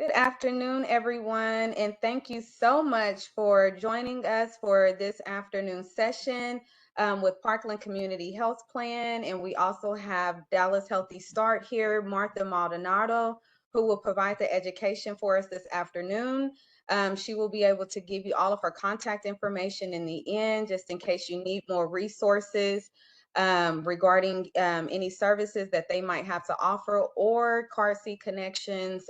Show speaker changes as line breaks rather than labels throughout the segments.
Good afternoon, everyone, and thank you so much for joining us for this afternoon session with Parkland Community Health Plan. And we also have Dallas Healthy Start here, Martha Maldonado, who will provide the education for us this afternoon. She will be able to give you all of her contact information in the end, just in case you need more resources regarding any services that they might have to offer or car seat connections.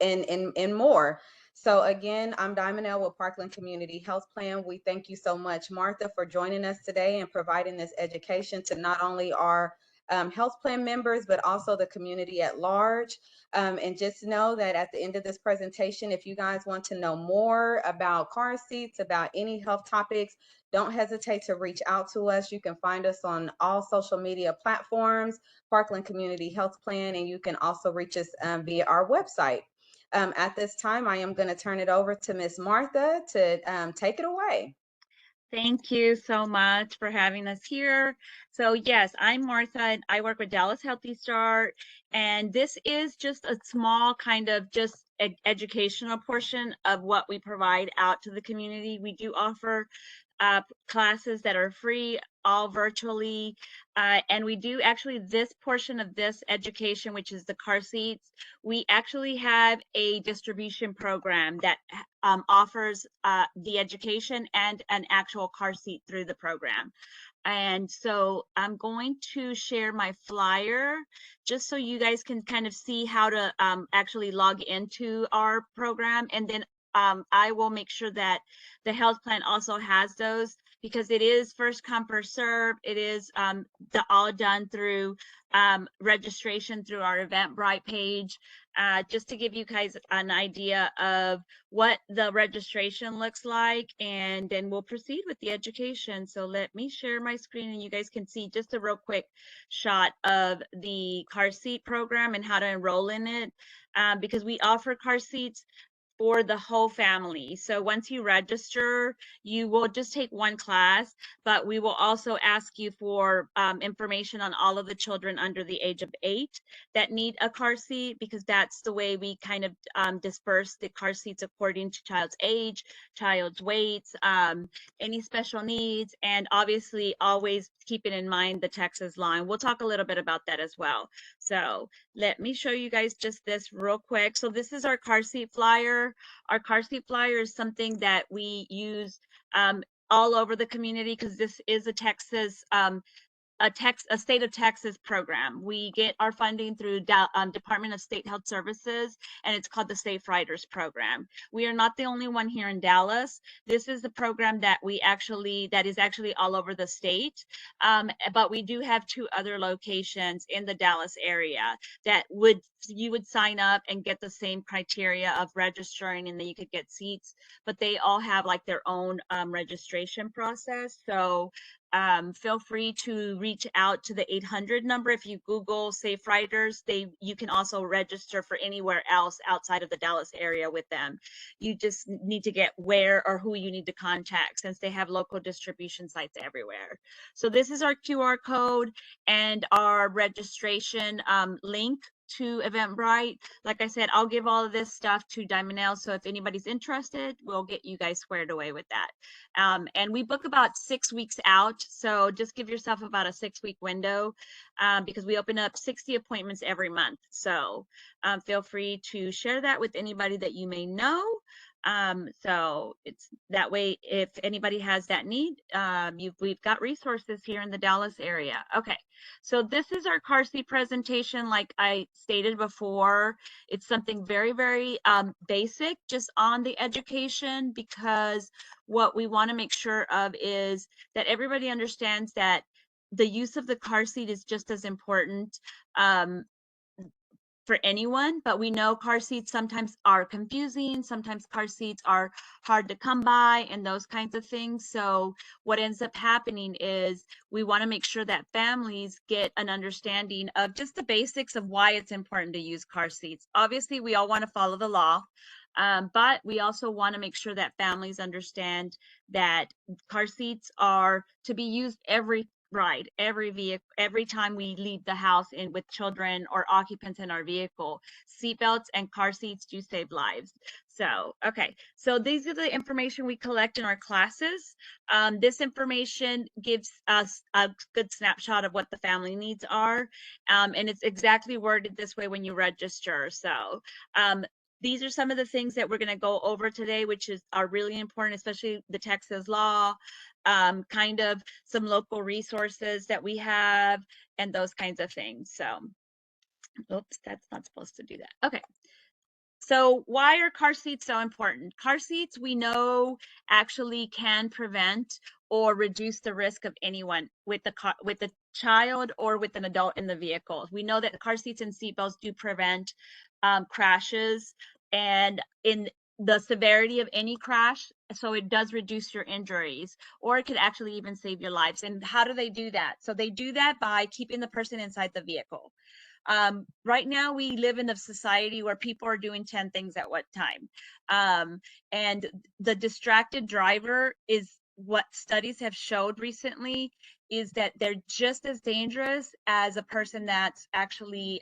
And more. So again, I'm Diamond with Parkland Community Health Plan. We thank you so much, Martha, for joining us today and providing this education to not only our health plan members, but also the community at large. And just know that at the end of this presentation, if you guys want to know more about car seats, about any health topics, don't hesitate to reach out to us. You can find us on all social media platforms, Parkland Community Health Plan, and you can also reach us via our website. At this time, I am going to turn it over to Miss Martha to take it away.
Thank you so much for having us here. So yes, I'm Martha and I work with Dallas Healthy Start. And this is just a small kind of just educational portion of what we provide out to the community. We do offer classes that are free, all virtually. And we do actually this portion of this education, which is the car seats, we actually have a distribution program that offers the education and an actual car seat through the program. And so I'm going to share my flyer just so you guys can kind of see how to actually log into our program. And then I will make sure that the health plan also has those, because it is first come, first serve. It is all done through registration through our Eventbrite page. Just to give you guys an idea of what the registration looks like, and then we'll proceed with the education. So let me share my screen and you guys can see just a real quick shot of the car seat program and how to enroll in it, because we offer car seats for the whole family. So once you register, you will just take one class, but we will also ask you for information on all of the children under the age of 8 that need a car seat, because that's the way we kind of disperse the car seats according to child's age, child's weights, any special needs, and obviously always keeping in mind the Texas line. We'll talk a little bit about that as well. So let me show you guys just this real quick. So this is our car seat flyer. Our car seat flyer is something that we use all over the community, because this is a Texas a state of Texas program. We get our funding through Department of State Health Services, and it's called the Safe Riders Program. We are not the only one here in Dallas. This is the program that is actually all over the state. But we do have 2 other locations in the Dallas area that you would sign up and get the same criteria of registering, and then you could get seats, but they all have like their own registration process. So feel free to reach out to the 800 number. If you Google Safe Riders, you can also register for anywhere else outside of the Dallas area with them. You just need to get where or who you need to contact, since they have local distribution sites everywhere. So this is our QR code and our registration link to Eventbrite. Like I said, I'll give all of this stuff to Diamond. So if anybody's interested, we'll get you guys squared away with that. And we book about 6 weeks out. So just give yourself about a 6-week window, because we open up 60 appointments every month. So feel free to share that with anybody that you may know. So it's that way, if anybody has that need, we've got resources here in the Dallas area. Okay, so this is our car seat presentation. Like I stated before, it's something very, very basic just on the education, because what we want to make sure of is that everybody understands that the use of the car seat is just as important for anyone, but we know car seats sometimes are confusing. Sometimes car seats are hard to come by and those kinds of things. So what ends up happening is we want to make sure that families get an understanding of just the basics of why it's important to use car seats. Obviously, we all want to follow the law. But we also want to make sure that families understand that car seats are to be used every ride, every time we leave the house in with children or occupants in our vehicle. Seatbelts and car seats do save lives. So, okay. So these are the information we collect in our classes. This information gives us a good snapshot of what the family needs are. And it's exactly worded this way when you register. So, these are some of the things that we're going to go over today, which are really important, especially the Texas law, kind of some local resources that we have, and those kinds of things. So, oops, that's not supposed to do that. Okay. So why are car seats so important? Car seats, we know, actually can prevent or reduce the risk of anyone with the child or with an adult in the vehicle. We know that car seats and seatbelts do prevent crashes and in the severity of any crash. So it does reduce your injuries, or it could actually even save your lives. And how do they do that? So they do that by keeping the person inside the vehicle. Right now, we live in a society where people are doing 10 things at one time. And the distracted driver is what studies have showed recently is that they're just as dangerous as a person that's actually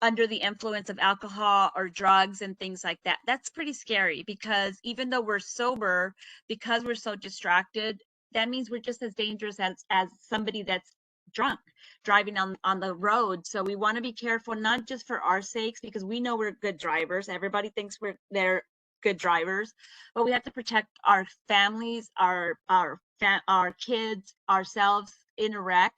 under the influence of alcohol or drugs and things like that. That's pretty scary because even though we're sober, because we're so distracted, that means we're just as dangerous as somebody that's drunk driving on the road. So we want to be careful, not just for our sakes, because we know we're good drivers. Everybody thinks they're good drivers, but we have to protect our families, our kids, ourselves in a wreck,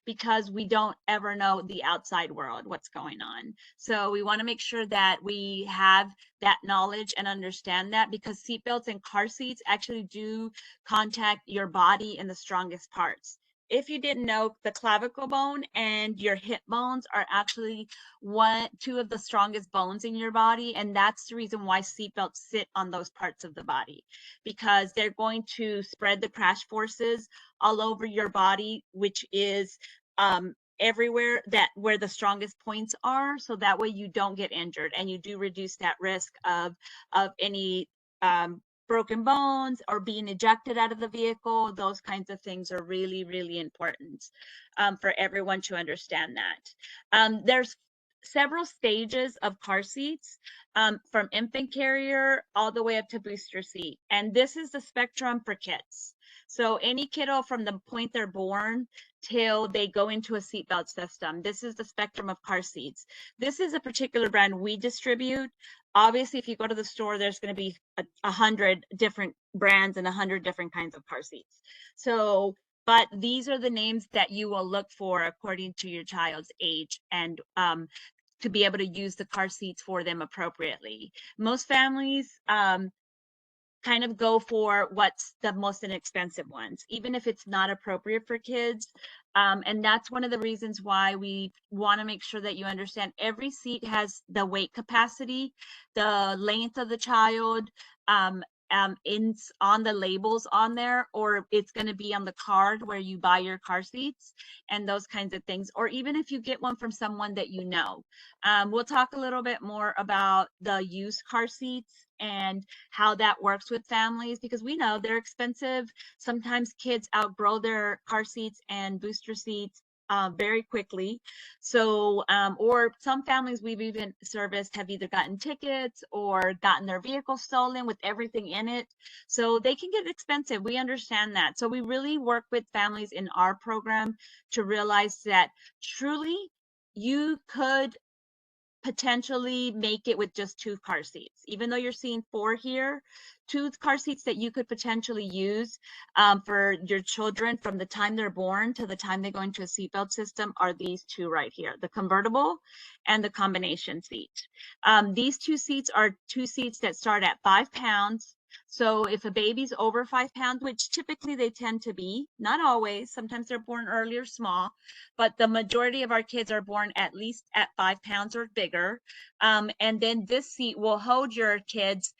because we don't ever know the outside world, what's going on. So we want to make sure that we have that knowledge and understand that, because seatbelts and car seats actually do contact your body in the strongest parts. If you didn't know, the clavicle bone and your hip bones are actually two of the strongest bones in your body. And that's the reason why seatbelts sit on those parts of the body, because they're going to spread the crash forces all over your body, which is everywhere where the strongest points are. So that way you don't get injured and you do reduce that risk of any broken bones or being ejected out of the vehicle. Those kinds of things are really, really important for everyone to understand that. There's several stages of car seats, from infant carrier all the way up to booster seat. And this is the spectrum for kids. So any kiddo from the point they're born till they go into a seatbelt system. This is the spectrum of car seats. This is a particular brand we distribute. Obviously, if you go to the store, there's going to be 100 different brands and 100 different kinds of car seats. So, but these are the names that you will look for according to your child's age and to be able to use the car seats for them appropriately. Most families kind of go for what's the most inexpensive ones, even if it's not appropriate for kids. And that's one of the reasons why we want to make sure that you understand every seat has the weight capacity, the length of the child, on the labels on there, or it's going to be on the card where you buy your car seats and those kinds of things, or even if you get one from someone that you know. We'll talk a little bit more about the used car seats and how that works with families, because we know they're expensive. Sometimes kids outgrow their car seats and booster seats very quickly. So, or some families we've even serviced have either gotten tickets or gotten their vehicle stolen with everything in it. So they can get expensive. We understand that. So we really work with families in our program to realize that truly you could potentially make it with just 2 car seats. Even though you're seeing 4 here, 2 car seats that you could potentially use for your children from the time they're born to the time they go into a seatbelt system are these 2 right here, the convertible and the combination seat. These 2 seats are 2 seats that start at 5 pounds. So if a baby's over 5 pounds, which typically they tend to be, not always, sometimes they're born early or small, but the majority of our kids are born at least at 5 pounds or bigger. And then this seat will hold your kids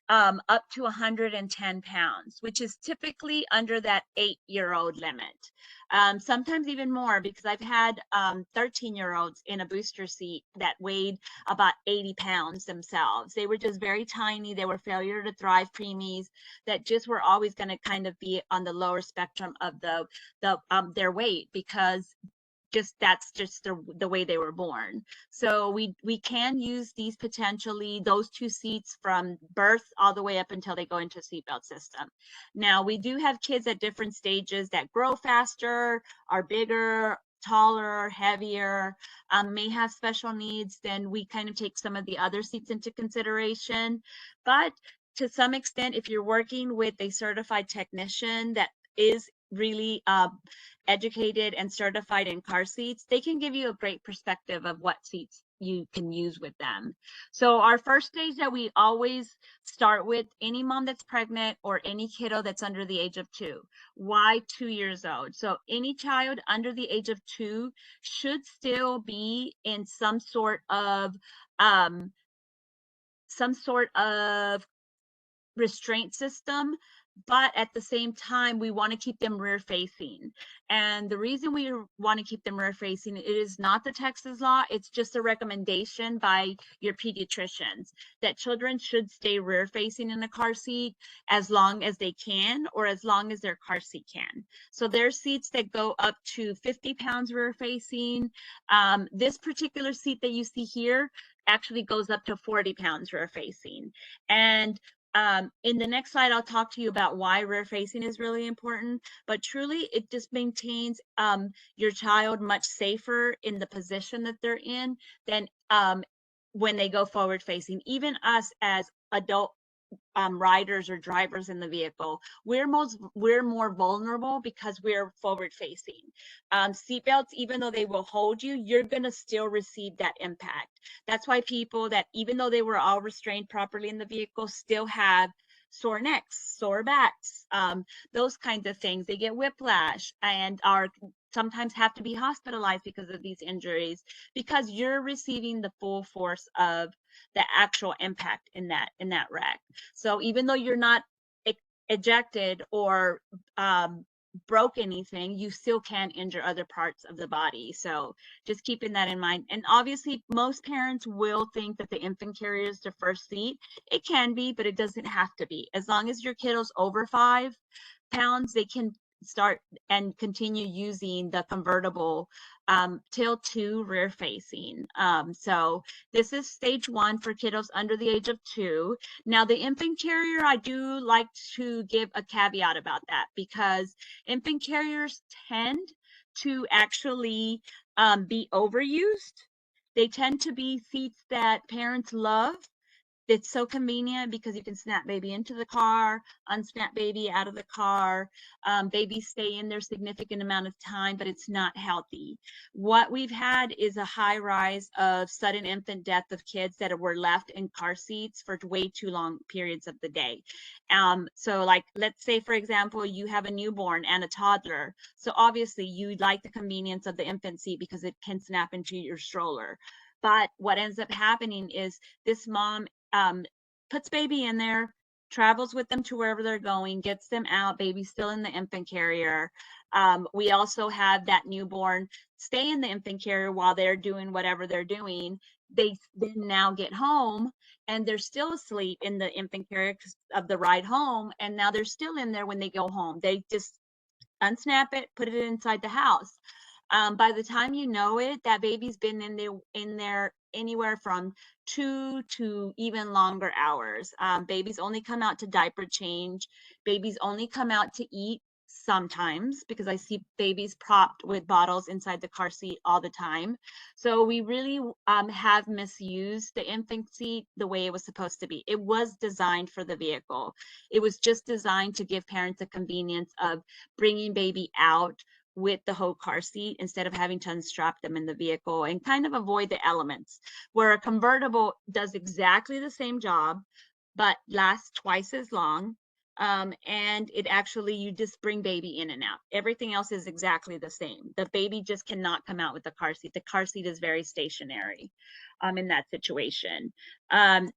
up to 110 pounds, which is typically under that 8-year-old limit. Sometimes even more, because I've had 13-year-olds in a booster seat that weighed about 80 pounds themselves. They were just very tiny. They were failure to thrive preemies that just were always going to kind of be on the lower spectrum of their weight, because that's just the way they were born. So we can use these potentially, those 2 seats from birth all the way up until they go into a seatbelt system. Now we do have kids at different stages that grow faster, are bigger, taller, heavier, may have special needs. Then we kind of take some of the other seats into consideration. But to some extent, if you're working with a certified technician that is really educated and certified in car seats, they can give you a great perspective of what seats you can use with them. So our first stage that we always start with, any mom that's pregnant or any kiddo that's under the age of 2. Why 2 years old? So any child under the age of 2 should still be in some sort of restraint system, but at the same time we want to keep them rear facing. And the reason we want to keep them rear facing, it is not the Texas law, it's just a recommendation by your pediatricians that children should stay rear facing in a car seat as long as they can, or as long as their car seat can. So there's seats that go up to 50 pounds rear facing. This particular seat that you see here actually goes up to 40 pounds rear facing. And in the next slide, I'll talk to you about why rear facing is really important, but truly it just maintains your child much safer in the position that they're in than when they go forward facing. Even us as adult riders or drivers in the vehicle, we're more vulnerable because we're forward facing. Seatbelts, even though they will hold you, you're going to still receive that impact. That's why people that, even though they were all restrained properly in the vehicle, still have sore necks, sore backs, those kinds of things. They get whiplash and are sometimes have to be hospitalized because of these injuries, because you're receiving the full force of the actual impact in that wreck. So even though you're not ejected or broke anything, you still can injure other parts of the body. So just keeping that in mind. And obviously most parents will think that the infant carrier is the first seat. It can be, but it doesn't have to be. As long as your kiddo's over 5 pounds, they can start and continue using the convertible tilt 2 rear facing. So this is stage 1 for kiddos under the age of 2. Now the infant carrier, I do like to give a caveat about that, because infant carriers tend to actually be overused. They tend to be seats that parents love. It's so convenient because you can snap baby into the car, unsnap baby out of the car. Babies stay in there significant amount of time, but it's not healthy. What we've had is a high rise of sudden infant death of kids that were left in car seats for way too long periods of the day. So like, let's say, for example, you have a newborn and a toddler. So obviously you like the convenience of the infant seat because it can snap into your stroller. But what ends up happening is this mom puts baby in there, travels with them to wherever they're going, gets them out, baby's still in the infant carrier. We also have that newborn stay in the infant carrier while they're doing whatever they're doing. They then now get home and they're still asleep in the infant carrier of the ride home. And now they're still in there when they go home. They just unsnap it, put it inside the house. By the time you know it, that baby's been in there anywhere from 2 to even longer hours. Babies only come out to diaper change. Babies only come out to eat sometimes, because I see babies propped with bottles inside the car seat all the time. So we really have misused the infant seat the way it was supposed to be. It was designed for the vehicle. It was just designed to give parents the convenience of bringing baby out with the whole car seat instead of having to unstrap them in the vehicle, and kind of avoid the elements, where a convertible does exactly the same job but lasts twice as long. And it actually, you just bring baby in and out. Everything else is exactly the same. The baby just cannot come out with the car seat. The car seat is very stationary in that situation.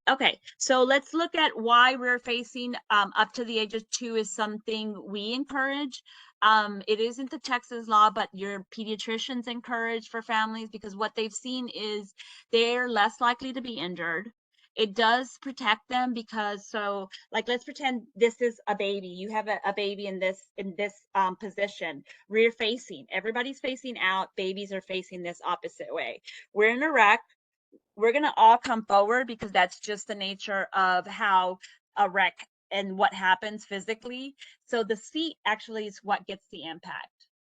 Okay, so let's look at why rear facing up to the age of 2 is something we encourage. It isn't the Texas law, but your pediatricians encourage for families, because what they've seen is they're less likely to be injured. It does protect them, because, so like, let's pretend this is a baby. You have a baby in this position, rear facing. Everybody's facing out. Babies are facing this opposite way. We're in a wreck. We're going to all come forward, because that's just the nature of how a wreck and what happens physically. So the seat actually is what gets the impact,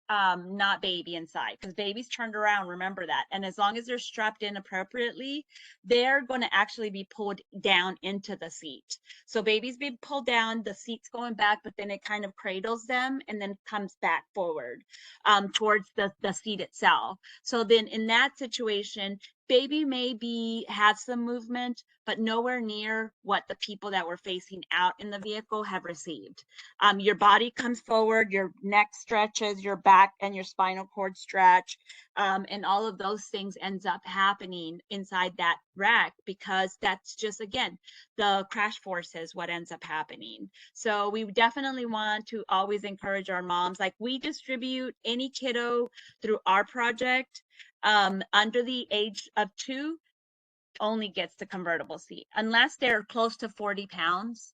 not baby inside, because baby's turned around, remember that. And as long as they're strapped in appropriately, they're going to actually be pulled down into the seat. So baby's being pulled down, the seat's going back, but then it kind of cradles them and then comes back forward towards the seat itself. So then in that situation, baby maybe have some movement, but nowhere near what the people that were facing out in the vehicle have received. Your body comes forward, your neck stretches, your back and your spinal cord stretch, and all of those things ends up happening inside that wreck, because that's just, again, the crash force is what ends up happening. So we definitely want to always encourage our moms. Like, we distribute any kiddo through our project under the age of 2 only gets the convertible seat, unless they're close to 40 pounds,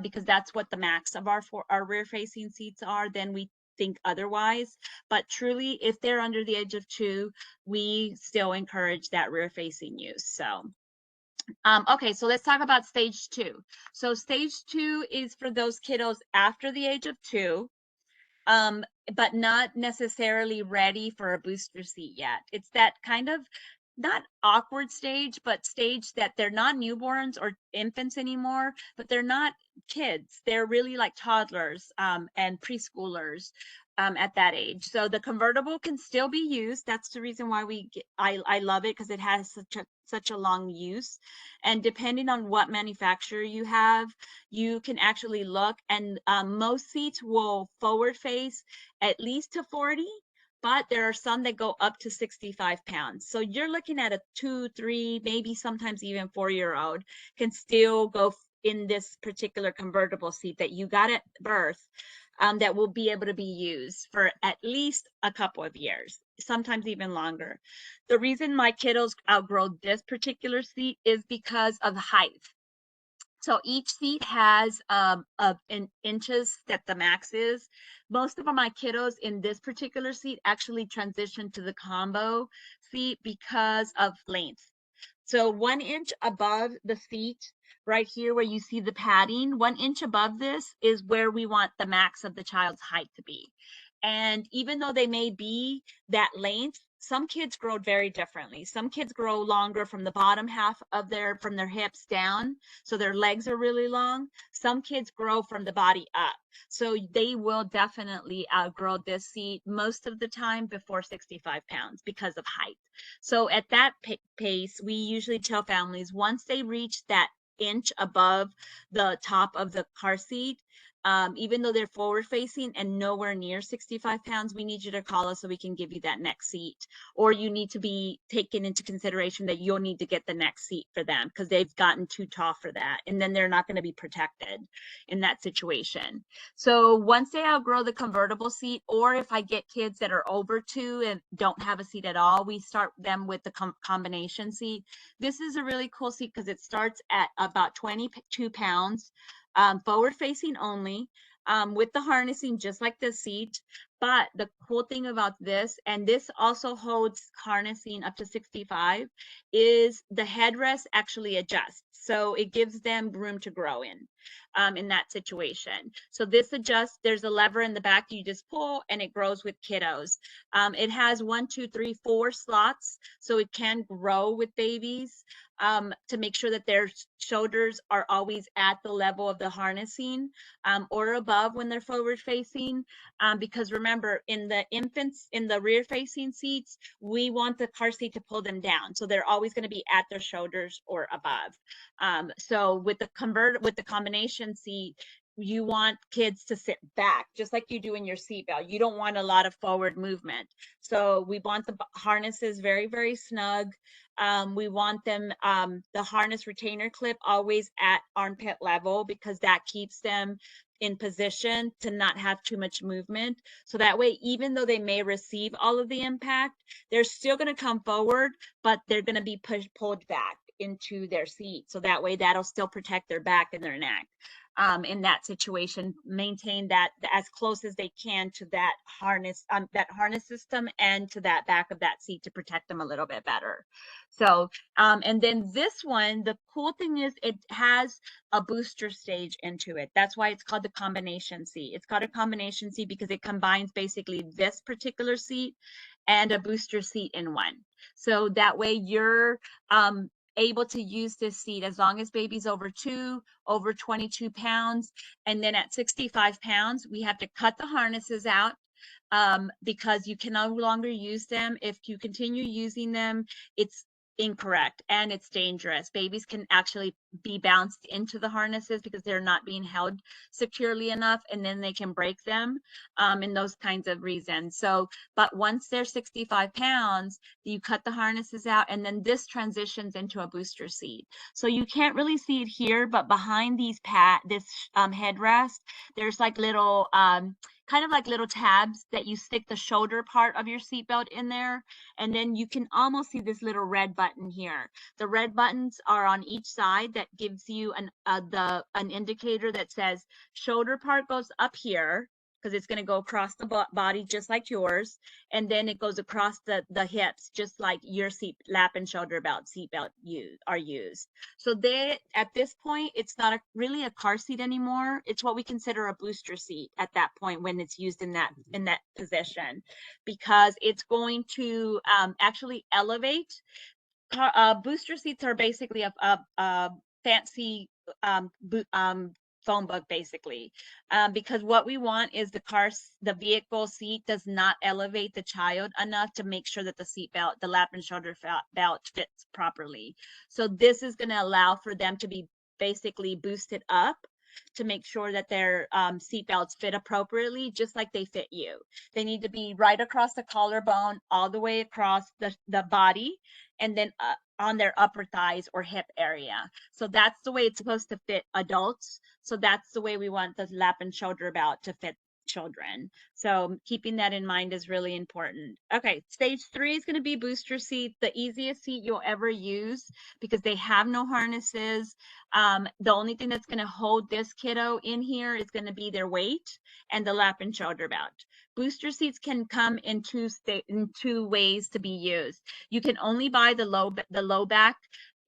because that's what the max of our rear facing seats are. Then we think otherwise. But truly, if they're under the age of 2, we still encourage that rear facing use. So okay, so let's talk about stage 2. So stage 2 is for those kiddos after the age of 2, but not necessarily ready for a booster seat yet. It's that kind of not awkward stage, but stage that they're not newborns or infants anymore, but they're not kids. They're really like toddlers and preschoolers at that age. So the convertible can still be used. That's the reason why I love it, because it has such a long use. And depending on what manufacturer you have, you can actually look, and most seats will forward face at least to 40, but there are some that go up to 65 pounds. So you're looking at a 2, 3, maybe sometimes even 4-year-old can still go in this particular convertible seat that you got at birth, that will be able to be used for at least a couple of years, sometimes even longer. The reason my kiddos outgrow this particular seat is because of the height. So each seat has in inches that the max is. Most of my kiddos in this particular seat actually transition to the combo seat because of length. So 1 inch above the seat, right here where you see the padding, 1 inch above this is where we want the max of the child's height to be. And even though they may be that length, some kids grow very differently. Some kids grow longer from the bottom half of from their hips down, so their legs are really long. Some kids grow from the body up, so they will definitely outgrow this seat most of the time before 65 pounds because of height. So at that pace, we usually tell families, once they reach that inch above the top of the car seat, even though they're forward facing and nowhere near 65 pounds, we need you to call us so we can give you that next seat. Or you need to be taken into consideration that you'll need to get the next seat for them because they've gotten too tall for that. And then they're not going to be protected in that situation. So once they outgrow the convertible seat, or if I get kids that are over 2 and don't have a seat at all, we start them with the combination seat. This is a really cool seat because it starts at about 22 pounds. Forward facing only, with the harnessing just like the seat. But the cool thing about this, and this also holds harnessing up to 65, is the headrest actually adjusts. So it gives them room to grow in that situation. So this adjusts, there's a lever in the back you just pull and it grows with kiddos. It has 1, 2, 3, 4 slots, so it can grow with babies. To make sure that their shoulders are always at the level of the harnessing or above when they're forward facing. Because remember, in the infants, in the rear facing seats, we want the car seat to pull them down. So they're always going to be at their shoulders or above. So with the combination seat, you want kids to sit back, just like you do in your seatbelt. You don't want a lot of forward movement. So we want the harnesses very, very snug. We want them, the harness retainer clip always at armpit level, because that keeps them in position to not have too much movement. So that way, even though they may receive all of the impact, they're still going to come forward, but they're going to be pulled back into their seat. So that way, that'll still protect their back and their neck. In that situation, maintain that as close as they can to that harness system, and to that back of that seat, to protect them a little bit better. So, and then this one, the cool thing is it has a booster stage into it. That's why it's called the combination seat. It's called a combination seat because it combines basically this particular seat and a booster seat in one. So that way you're able to use this seat as long as baby's over 22 pounds. And then at 65 pounds, we have to cut the harnesses out, because you can no longer use them. If you continue using them, it's incorrect and it's dangerous. Babies can actually be bounced into the harnesses because they're not being held securely enough, and then they can break them, and those kinds of reasons. So, but once they're 65 pounds, you cut the harnesses out, and then this transitions into a booster seat. So you can't really see it here, but behind this headrest, there's like little kind of like little tabs that you stick the shoulder part of your seatbelt in there. And then you can almost see this little red button here. The red buttons are on each side that gives you an indicator that says shoulder part goes up here, because it's going to go across the body just like yours, and then it goes across the hips just like your lap and shoulder seatbelt are used. So they, at this point, it's not really a car seat anymore. It's what we consider a booster seat at that point when it's used in that position, because it's going to actually elevate. Booster seats are basically a fancy phone book, basically, because what we want is the vehicle seat does not elevate the child enough to make sure that the seat belt, the lap and shoulder belt, fits properly. So this is going to allow for them to be basically boosted up to make sure that their seat belts fit appropriately, just like they fit you. They need to be right across the collarbone, all the way across the body, and then on their upper thighs or hip area. So that's the way it's supposed to fit adults. So that's the way we want the lap and shoulder belt to fit children. So keeping that in mind is really important. Okay, stage 3 is going to be booster seat, the easiest seat you'll ever use because they have no harnesses. The only thing that's going to hold this kiddo in here is going to be their weight and the lap and shoulder belt. Booster seats can come in two ways to be used. You can only buy the low back.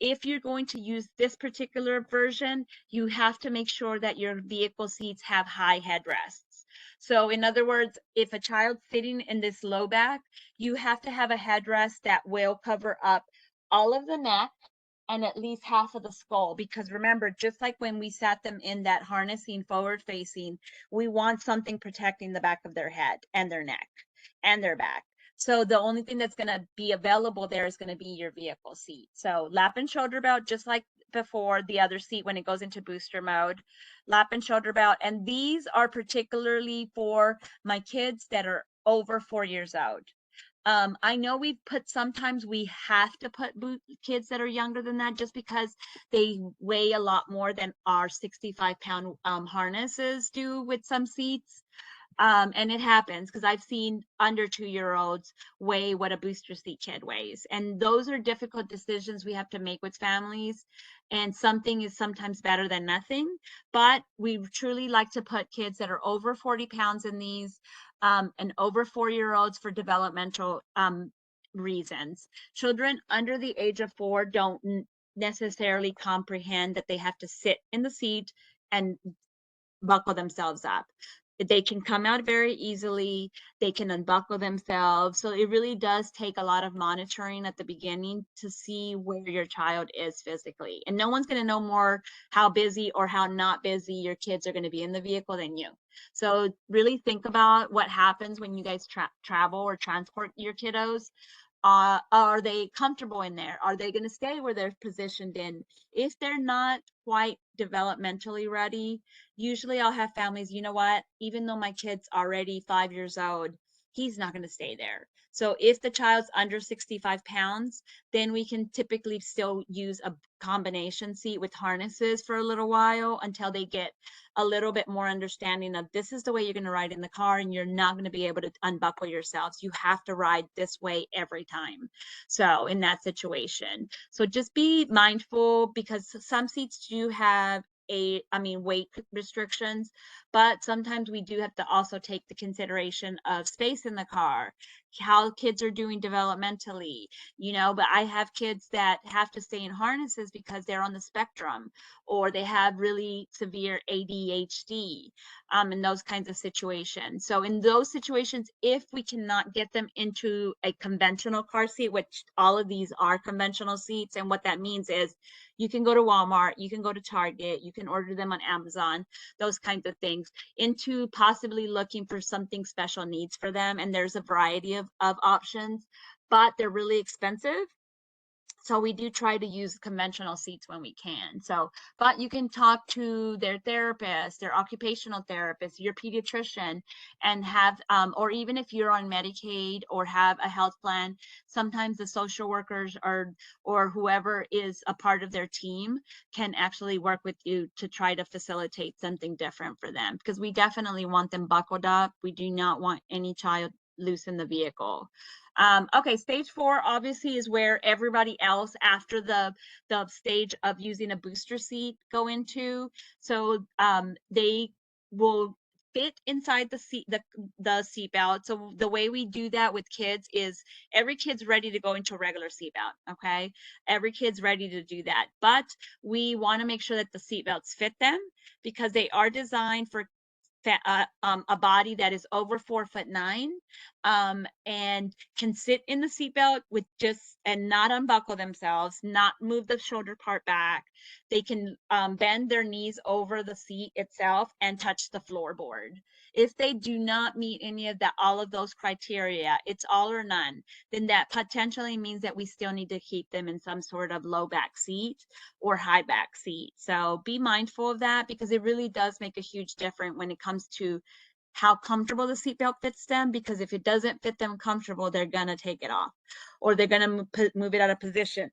If you're going to use this particular version, you have to make sure that your vehicle seats have high headrests. So in other words, if a child's sitting in this low back, you have to have a headrest that will cover up all of the neck and at least half of the skull. Because remember, just like when we sat them in that harnessing forward facing, we want something protecting the back of their head and their neck and their back. So the only thing that's going to be available there is going to be your vehicle seat. So lap and shoulder belt, just like before the other seat when it goes into booster mode, lap and shoulder belt. And these are particularly for my kids that are over 4 years old. I know sometimes we have to put kids that are younger than that just because they weigh a lot more than our 65-pound harnesses do with some seats. And it happens because I've seen under 2-year-olds weigh what a booster seat kid weighs. And those are difficult decisions we have to make with families. And something is sometimes better than nothing. But we truly like to put kids that are over 40 pounds in these and over 4-year-olds for developmental reasons. Children under the age of 4 don't necessarily comprehend that they have to sit in the seat and buckle themselves up. They can come out very easily. They can unbuckle themselves. So it really does take a lot of monitoring at the beginning to see where your child is physically. And no one's going to know more how busy or how not busy your kids are going to be in the vehicle than you. So really think about what happens when you guys travel or transport your kiddos. Are they comfortable in there? Are they going to stay where they're positioned in? If they're not quite developmentally ready, usually I'll have families, you know what, even though my kid's already 5 years old, he's not going to stay there. So if the child's under 65 pounds, then we can typically still use a combination seat with harnesses for a little while until they get a little bit more understanding of this is the way you're going to ride in the car, and you're not going to be able to unbuckle yourselves. You have to ride this way every time. So in that situation, so just be mindful, because some seats do have weight restrictions, but sometimes we do have to also take the consideration of space in the car, how kids are doing developmentally, but I have kids that have to stay in harnesses because they're on the spectrum, or they have really severe ADHD, in those kinds of situations. So in those situations, if we cannot get them into a conventional car seat, which all of these are conventional seats, and what that means is you can go to Walmart, you can go to Target, you can order them on Amazon, those kinds of things, into possibly looking for something special needs for them. And there's a variety of options, but they're really expensive. So we do try to use conventional seats when we can. So, but you can talk to their therapist, their occupational therapist, your pediatrician, and have, or even if you're on Medicaid or have a health plan, sometimes the social workers or whoever is a part of their team can actually work with you to try to facilitate something different for them, because we definitely want them buckled up. We do not want any child loose in the vehicle. Okay, stage 4 obviously is where everybody else after the stage of using a booster seat go into. So they will fit inside the seat belt. So the way we do that with kids is every kid's ready to go into a regular seat belt. Okay, every kid's ready to do that, but we want to make sure that the seat belts fit them, because they are designed for a body that is over 4'9", and can sit in the seatbelt with just and not unbuckle themselves, not move the shoulder part back. They can bend their knees over the seat itself and touch the floorboard. If they do not meet any of that, all of those criteria, it's all or none, then that potentially means that we still need to keep them in some sort of low back seat or high back seat. So be mindful of that, because it really does make a huge difference when it comes to how comfortable the seatbelt fits them, because if it doesn't fit them comfortable, they're going to take it off, or they're going to move it out of position,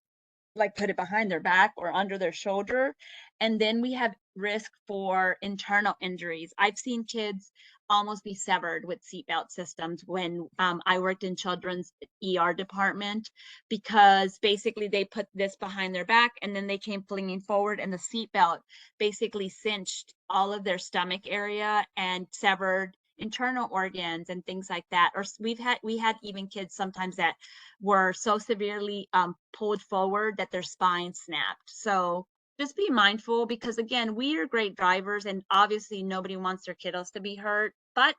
like put it behind their back or under their shoulder. And then we have risk for internal injuries. I've seen kids almost be severed with seatbelt systems when I worked in children's ER department, because basically they put this behind their back and then they came flinging forward, and the seatbelt basically cinched all of their stomach area and severed internal organs and things like that. Or we had even kids sometimes that were so severely pulled forward that their spine snapped. So just be mindful, because again, we are great drivers, and obviously nobody wants their kiddos to be hurt, but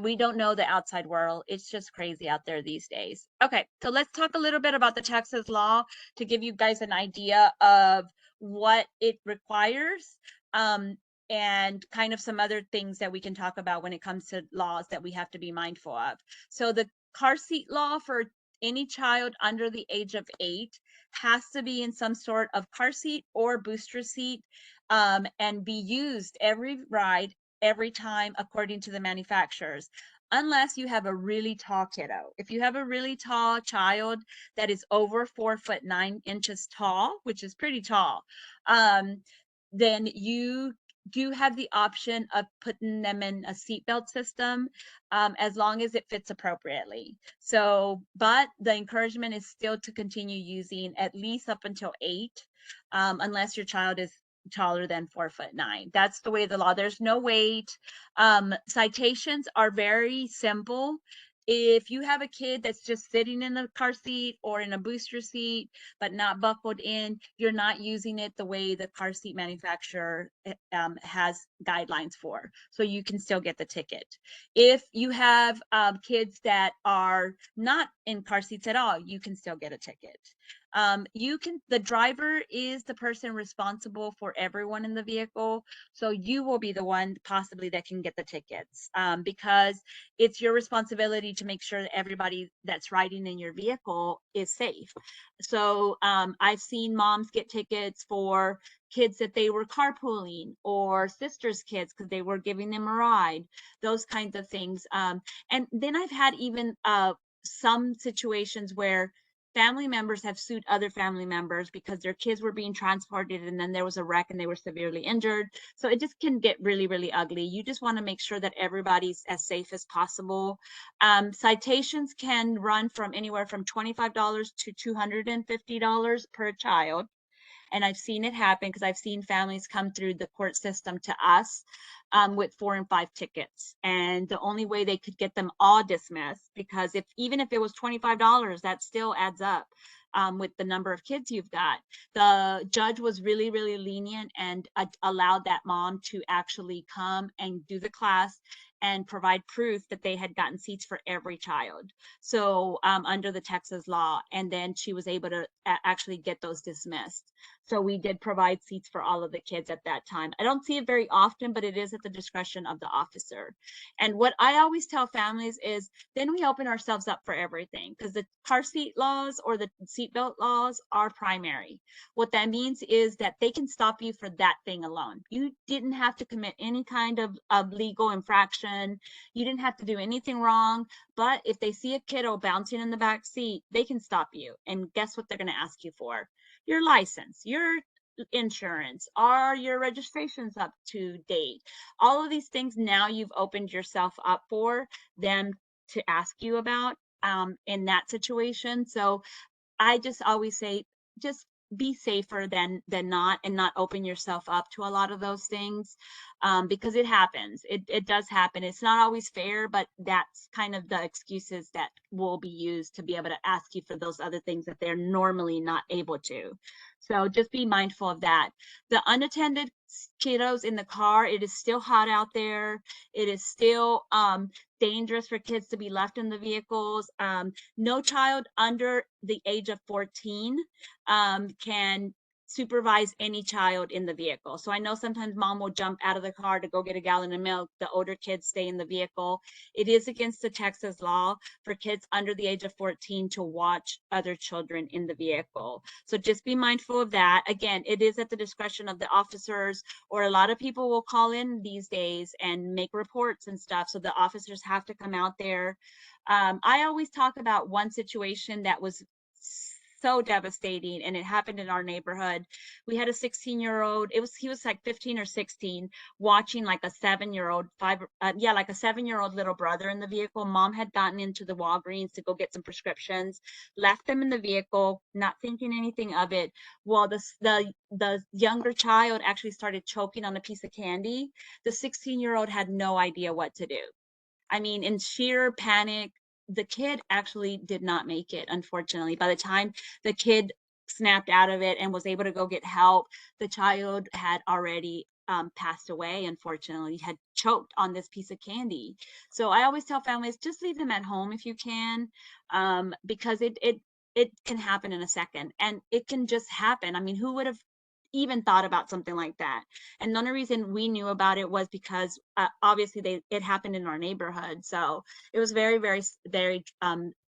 we don't know the outside world. It's just crazy out there these days. Okay, so let's talk a little bit about the Texas law to give you guys an idea of what it requires, and kind of some other things that we can talk about when it comes to laws that we have to be mindful of. So the car seat law for any child under the age of 8 has to be in some sort of car seat or booster seat, and be used every ride, every time, according to the manufacturers, unless you have a really tall kiddo. If you have a really tall child that is over 4'9" tall, which is pretty tall, then you do have the option of putting them in a seatbelt system, as long as it fits appropriately. So, but the encouragement is still to continue using at least up until 8, unless your child is taller than 4'9". That's the way the law. There's no weight. Citations are very simple. If you have a kid that's just sitting in the car seat or in a booster seat but not buckled in, you're not using it the way the car seat manufacturer has guidelines for, so you can still get the ticket. If you have kids that are not in car seats at all, you can still get a ticket. The driver is the person responsible for everyone in the vehicle. So you will be the one possibly that can get the tickets, because it's your responsibility to make sure that everybody that's riding in your vehicle is safe. So I've seen moms get tickets for kids that they were carpooling, or sisters' kids because they were giving them a ride, those kinds of things. And then I've had even some situations where family members have sued other family members because their kids were being transported and then there was a wreck and they were severely injured. So it just can get really, really ugly. You just want to make sure that everybody's as safe as possible. Citations can run from anywhere from $25 to $250 per child. And I've seen it happen because I've seen families come through the court system to us with 4 and 5 tickets. And the only way they could get them all dismissed, because even if it was $25, that still adds up with the number of kids you've got. The judge was really, really lenient and allowed that mom to actually come and do the class and provide proof that they had gotten seats for every child. So under the Texas law, and then she was able to actually get those dismissed. So we did provide seats for all of the kids at that time. I don't see it very often, but it is at the discretion of the officer. And what I always tell families is then we open ourselves up for everything, because the car seat laws or the seatbelt laws are primary. What that means is that they can stop you for that thing alone. You didn't have to commit any kind of legal infraction. You didn't have to do anything wrong. But if they see a kiddo bouncing in the back seat, they can stop you. And guess what they're going to ask you for? Your license, your insurance, are your registrations up to date? All of these things now you've opened yourself up for them to ask you about in that situation. So I just always say, just be safer than not, and not open yourself up to a lot of those things, because it happens. It does happen. It's not always fair, but that's kind of the excuses that will be used to be able to ask you for those other things that they're normally not able to. So just be mindful of that. The unattended kiddos in the car, it is still hot out there. It is still dangerous for kids to be left in the vehicles. No child under the age of 14 can supervise any child in the vehicle. So I know sometimes mom will jump out of the car to go get a gallon of milk. The older kids stay in the vehicle. It is against the Texas law for kids under the age of 14 to watch other children in the vehicle. So just be mindful of that. Again, it is at the discretion of the officers, or a lot of people will call in these days and make reports and stuff. So the officers have to come out there. I always talk about one situation that was so devastating, and it happened in our neighborhood. We had a 16-year-old, he was like 15 or 16, watching like a 7-year-old like a 7-year-old little brother in the vehicle. Mom had gotten into the Walgreens to go get some prescriptions, left them in the vehicle, not thinking anything of it. Well, the younger child actually started choking on a piece of candy. The 16-year-old had no idea what to do. I mean, in sheer panic, the kid actually did not make it, unfortunately. By the time the kid snapped out of it and was able to go get help, the child had already passed away, unfortunately, had choked on this piece of candy. So I always tell families, just leave them at home if you can, because it can happen in a second, and it can just happen. I mean, who would have even thought about something like that? And the only reason we knew about it was because obviously it happened in our neighborhood. So it was very, very, very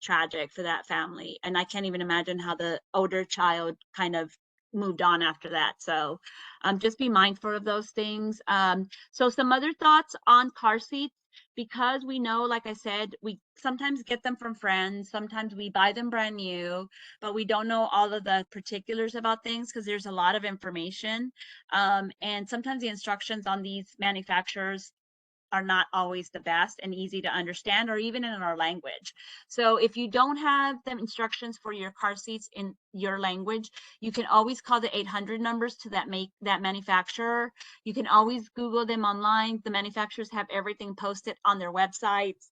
tragic for that family. And I can't even imagine how the older child kind of moved on after that. So just be mindful of those things. So some other thoughts on car seats, because we know, like I said, we sometimes get them from friends, sometimes we buy them brand new, but we don't know all of the particulars about things because there's a lot of information. And sometimes the instructions on these manufacturers are not always the best and easy to understand, or even in our language. So if you don't have the instructions for your car seats in your language, you can always call the 800 numbers to that manufacturer. You can always Google them online. The manufacturers have everything posted on their websites.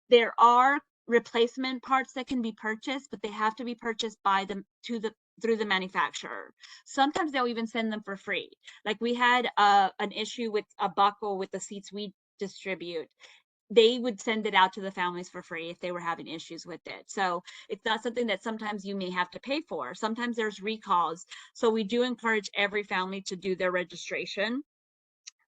There are replacement parts that can be purchased, but they have to be purchased by them through the manufacturer. Sometimes they'll even send them for free. Like we had an issue with a buckle with the seats we distribute. they would send it out to the families for free if they were having issues with it. So it's not something that sometimes you may have to pay for. Sometimes there's recalls. So we do encourage every family to do their registration,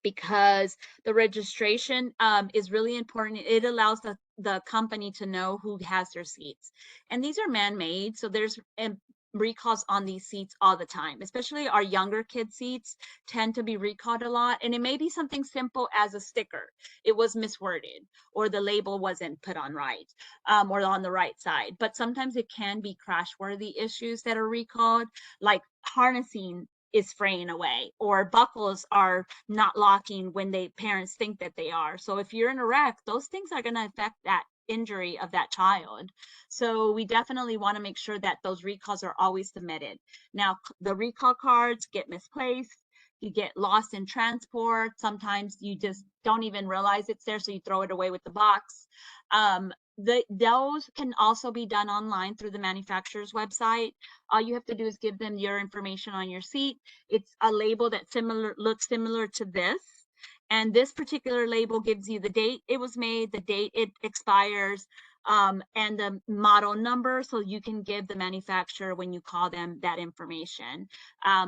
because the registration is really important. It allows the company to know who has their seats. And these are man-made, so there's recalls on these seats all the time, especially our younger kid seats tend to be recalled a lot. And it may be something simple as a sticker. It was misworded, or the label wasn't put on right, or on the right side. But sometimes it can be crash-worthy issues that are recalled, like harnessing is fraying away, or buckles are not locking when parents think that they are. So if you're in a wreck, those things are going to affect that injury of that child. So we definitely want to make sure that those recalls are always submitted. Now, the recall cards get misplaced, you get lost in transport. Sometimes you just don't even realize it's there, so you throw it away with the box. Those can also be done online through the manufacturer's website. All you have to do is give them your information on your seat. It's a label that looks similar to this. And this particular label gives you the date it was made, the date it expires, and the model number, so you can give the manufacturer, when you call them, that information.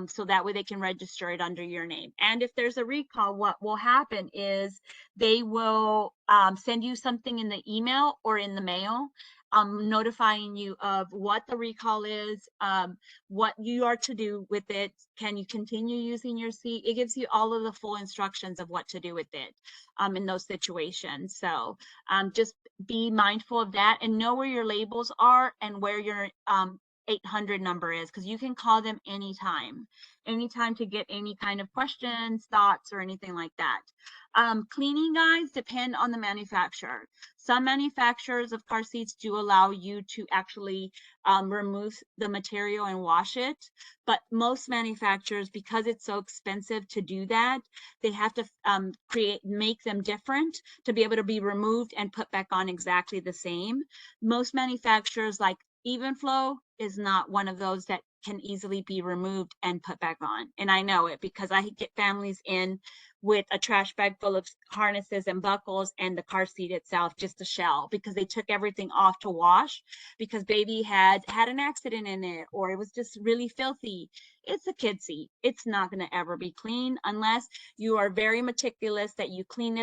So that way they can register it under your name. And if there's a recall, what will happen is they will send you something in the email or in the mail, notifying you of what the recall is, what you are to do with it. Can you continue using your seat? It gives you all of the full instructions of what to do with it in those situations. So just be mindful of that, and know where your labels are and where your 800 number is, because you can call them anytime to get any kind of questions, thoughts, or anything like that. Cleaning guides depend on the manufacturer. Some manufacturers of car seats do allow you to actually remove the material and wash it, but most manufacturers, because it's so expensive to do that, they have to make them different to be able to be removed and put back on exactly the same. Most manufacturers, like Evenflow, is not one of those that can easily be removed and put back on. And I know it because I get families in with a trash bag full of harnesses and buckles and the car seat itself, just a shell, because they took everything off to wash because baby had an accident in it, or it was just really filthy. It's a kid seat. It's not going to ever be clean unless you are very meticulous that you clean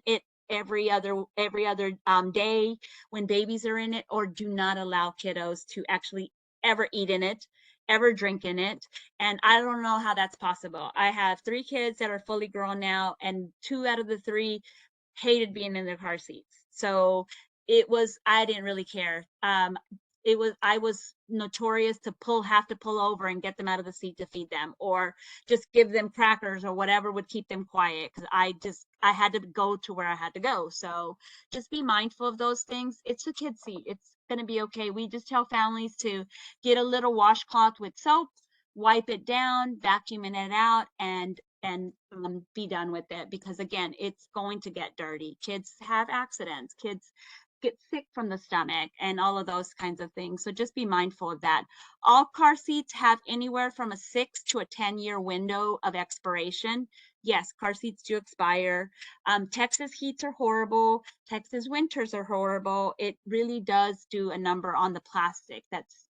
it every other day when babies are in it, or do not allow kiddos to actually ever eat in it, ever drink in it. And I don't know how that's possible. I have 3 kids that are fully grown now, and 2 out of the 3 hated being in their car seats. So I didn't really care. I was notorious to have to pull over and get them out of the seat to feed them, or just give them crackers or whatever would keep them quiet, because I had to go to where I had to go. So just be mindful of those things. It's a kid seat. It's going to be okay. We just tell families to get a little washcloth with soap, wipe it down, vacuuming it out, and be done with it, because again, it's going to get dirty. Kids have accidents. Kids get sick from the stomach and all of those kinds of things. So just be mindful of that. All car seats have anywhere from a 6 to a 10-year window of expiration. Yes, car seats do expire. Texas heats are horrible. Texas winters are horrible. It really does do a number on the plastic that's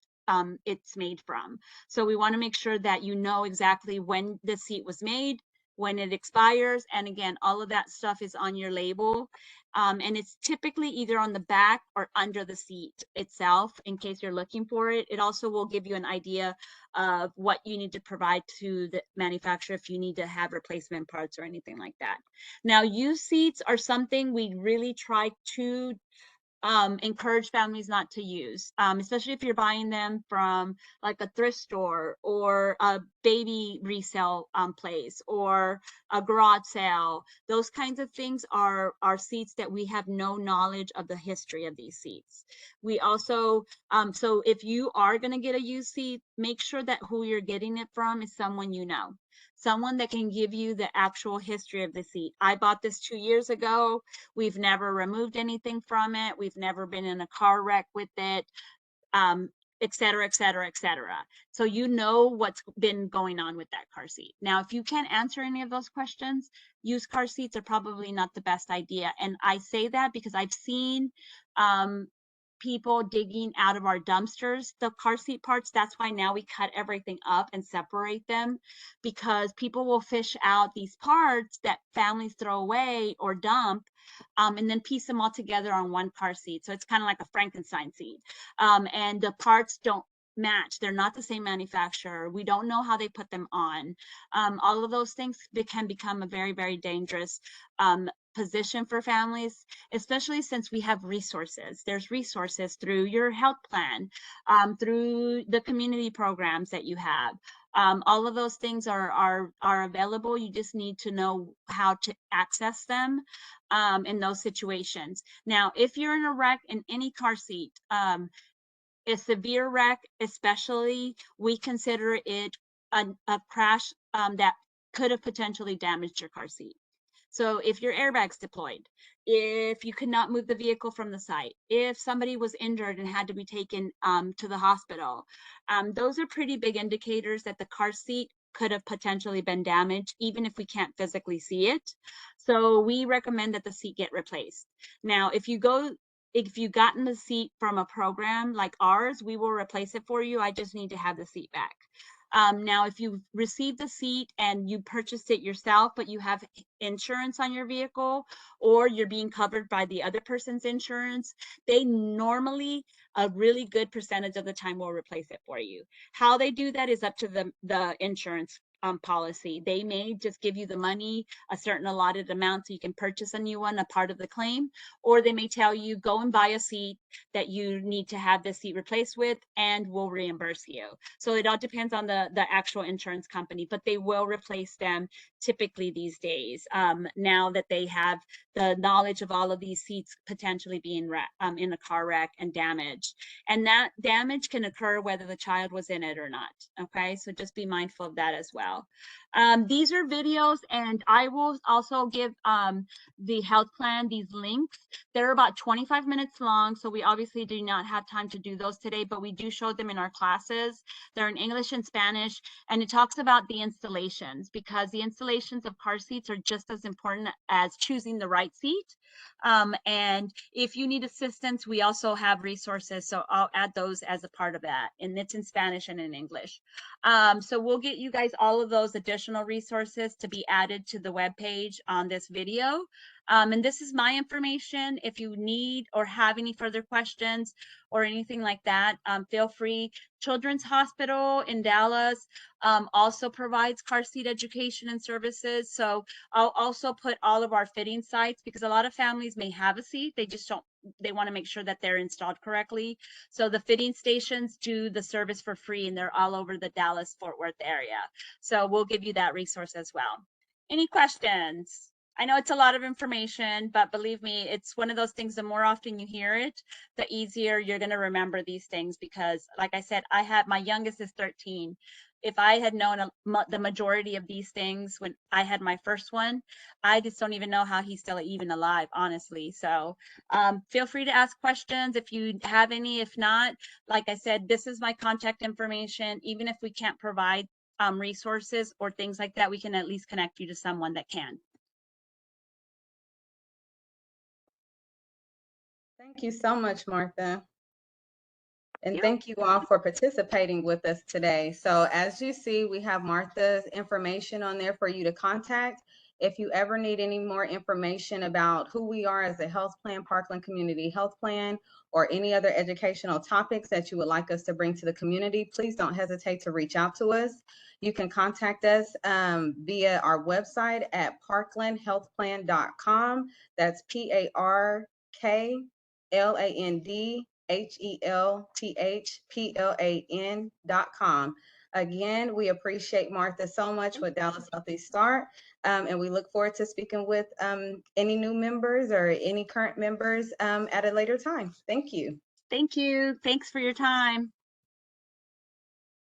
it's made from. So we want to make sure that you know exactly when the seat was made, when it expires, and again, all of that stuff is on your label. And it's typically either on the back or under the seat itself, in case you're looking for it. It also will give you an idea of what you need to provide to the manufacturer if you need to have replacement parts or anything like that. Now, used seats are something we really try to encourage families not to use, especially if you're buying them from like a thrift store or a baby resale place or a garage sale. Those kinds of things are seats that we have no knowledge of the history of these seats. We also, so if you are going to get a used seat, make sure that who you're getting it from is someone you know. Someone that can give you the actual history of the seat. I bought this 2 years ago. We've never removed anything from it. We've never been in a car wreck with it. et cetera, et cetera, et cetera. So you know what's been going on with that car seat. Now, if you can't answer any of those questions, used car seats are probably not the best idea. And I say that because I've seen people digging out of our dumpsters the car seat parts. That's why now we cut everything up and separate them, because people will fish out these parts that families throw away or dump, and then piece them all together on one car seat. So it's kind of like a Frankenstein seat. And the parts don't match. They're not the same manufacturer. We don't know how they put them on. All of those things can become a very, very dangerous position for families, especially since we have resources. There's resources through your health plan, through the community programs that you have. All of those things are available. You just need to know how to access them in those situations. Now, if you're in a wreck in any car seat, a severe wreck especially, we consider it a crash that could have potentially damaged your car seat. So if your airbag's deployed, if you could not move the vehicle from the site, if somebody was injured and had to be taken to the hospital, those are pretty big indicators that the car seat could have potentially been damaged, even if we can't physically see it. So we recommend that the seat get replaced. Now, if you've gotten the seat from a program like ours, we will replace it for you. I just need to have the seat back. Now, if you received the seat and you purchased it yourself, but you have insurance on your vehicle, or you're being covered by the other person's insurance, they normally, a really good percentage of the time, will replace it for you. How they do that is up to the insurance policy. They may just give you the money, a certain allotted amount, so you can purchase a new one, a part of the claim, or they may tell you, go and buy a seat that you need to have the seat replaced with, and we'll reimburse you. So it all depends on the actual insurance company, but they will replace them typically these days, now that they have the knowledge of all of these seats potentially being in a car wreck and damaged. And that damage can occur whether the child was in it or not. Okay, so just be mindful of that as well. These are videos, and I will also give the health plan these links. They're about 25 minutes long, so we obviously do not have time to do those today, but we do show them in our classes. They're in English and Spanish, and it talks about the installations, because the installations of car seats are just as important as choosing the right seat. And if you need assistance, we also have resources, so I'll add those as a part of that, and it's in Spanish and in English. So we'll get you guys all of those additional resources to be added to the webpage on this video. And this is my information. If you need or have any further questions or anything like that, feel free. Children's Hospital in Dallas also provides car seat education and services. So I'll also put all of our fitting sites, because a lot of families may have a seat, they just don't, they want to make sure that they're installed correctly. So the fitting stations do the service for free, and they're all over the Dallas-Fort Worth area. So we'll give you that resource as well. Any questions? I know it's a lot of information, but believe me, it's one of those things, the more often you hear it, the easier you're going to remember these things, because like I said, my youngest is 13. If I had known the majority of these things when I had my first one, I just don't even know how he's still even alive, honestly. So feel free to ask questions if you have any. If not, like I said, this is my contact information. Even if we can't provide resources or things like that, we can at least connect you to someone that can.
Thank you so much, Martha. And
Yep.
thank you all for participating with us today. So as you see, we have Martha's information on there for you to contact. If you ever need any more information about who we are as a health plan, Parkland Community Health Plan, or any other educational topics that you would like us to bring to the community, please don't hesitate to reach out to us. You can contact us via our website at parklandhealthplan.com. That's ParklandHealthPlan.com. Again, we appreciate Martha so much with Dallas Healthy Start, and we look forward to speaking with any new members or any current members at a later time. Thank you.
Thank you. Thanks for your time.